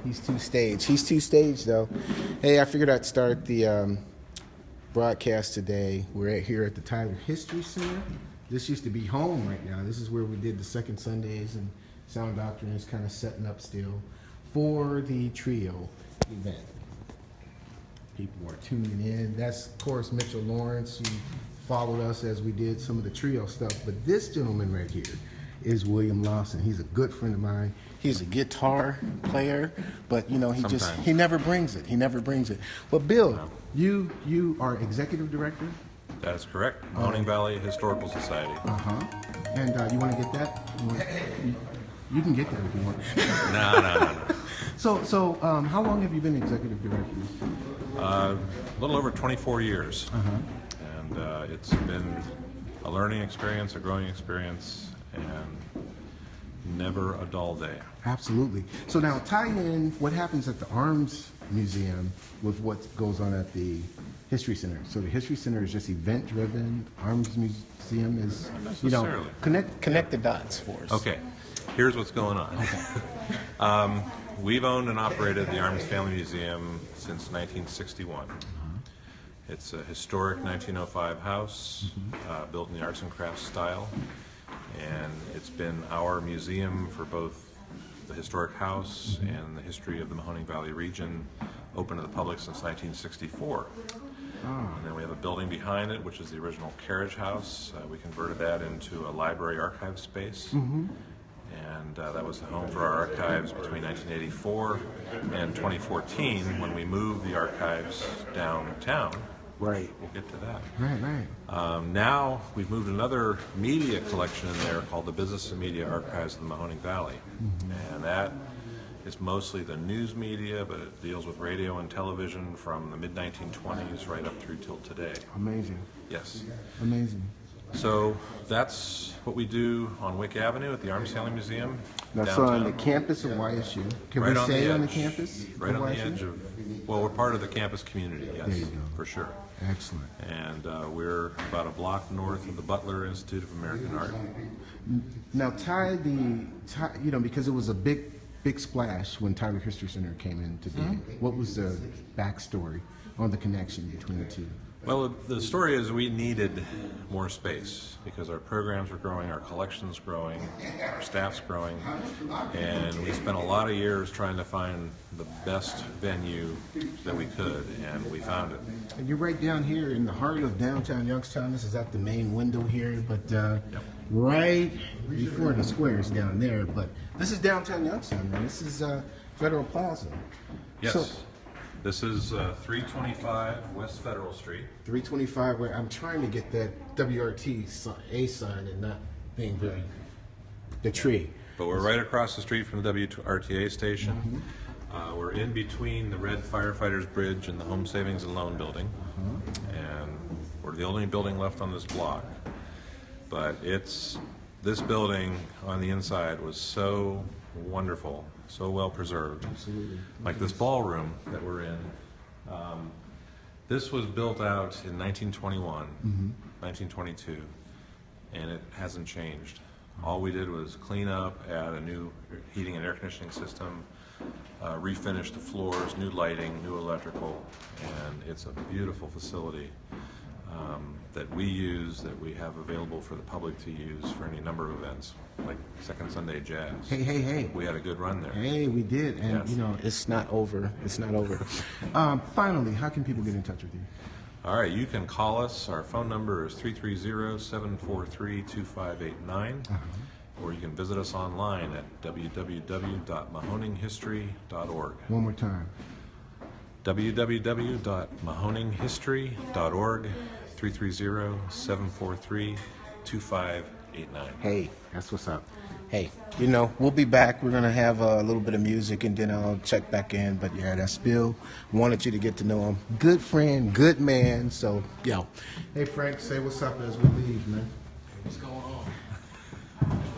He's too staged. He's too staged, though. Hey, I figured I'd start the broadcast today. We're here at the Tyler History Center. This used to be home right now. This is where we did the second Sundays, and Sound Doctrine is kind of setting up still for the trio event. People are tuning in. That's, of course, Mitchell Lawrence, who followed us as we did some of the trio stuff. But this gentleman right here is William Lawson. He's a good friend of mine. He's a guitar player, but he never brings it. He never brings it. But Bill, you are executive director? That is correct. Mahoning Valley Historical Society. And you want to get that? You can get that if you want. No. So how long have you been executive director? A little over 24 years. And it's been a learning experience, a growing experience, and never a dull day. Absolutely. So now tie in what happens at the Arms Museum with what goes on at the History Center. So the History Center is just event driven. Arms Museum is, connect the dots for us. Okay. Here's what's going on. Okay. We've owned and operated the Arms Family Museum since 1961. It's a historic 1905 house built in the arts and crafts style, and it's been our museum for both the historic house and the history of the Mahoning Valley region, open to the public since 1964. And then we have a building behind it, which is the original carriage house. We converted that into a library archive space. And that was the home for our archives between 1984 and 2014, when we moved the archives downtown. Right. We'll get to that. Right. Now we've moved another media collection in there called the Business and Media Archives of the Mahoning Valley. And that is mostly the news media, but it deals with radio and television from the mid-1920s right up through till today. Amazing. Yes. Amazing. So that's what we do on Wick Avenue at the Arms Family Museum. Now, downtown. so on the campus of YSU. Can right we say on the campus? Right on the edge of, well, we're part of the campus community, yes. There you go. For sure. Excellent. And we're about a block north of the Butler Institute of American Art. Now, because it was a big splash when Tyler History Center came in to be. What was the backstory on the connection between the two? Well, the story is we needed more space because our programs were growing, our collection's growing, our staff's growing, and we spent a lot of years trying to find the best venue that we could, and we found it. And you're right down here in the heart of downtown Youngstown. This is at the main window here, but right before the square is down there. But this is downtown Youngstown, man. This is Federal Plaza. Yes. So, this is 325 West Federal Street. 325, where I'm trying to get that WRTA sign and not being the tree. But we're right across the street from the WRTA station. We're in between the Red Firefighters Bridge and the Home Savings and Loan Building. And we're the only building left on this block. But this building on the inside was so wonderful, so well preserved. Absolutely. Like this ballroom that we're in. This was built out in 1921, 1922, and it hasn't changed. All we did was clean up, add a new heating and air conditioning system, refinish the floors, new lighting, new electrical, and it's a beautiful facility that we use, that we have available for the public to use for any number of events, like Second Sunday Jazz. Hey. We had a good run there. Hey, we did, and yes. It's not over. It's not over. Finally, how can people get in touch with you? All right, you can call us. Our phone number is 330-743-2589, or you can visit us online at www.mahoninghistory.org. One more time. www.mahoninghistory.org, 330-743-2589. Hey, that's what's up. Hey, we'll be back. We're going to have a little bit of music, and then I'll check back in. But, that's Bill. Wanted you to get to know him. Good friend, good man. So, Hey, Frank, say what's up as we leave, man. What's going on?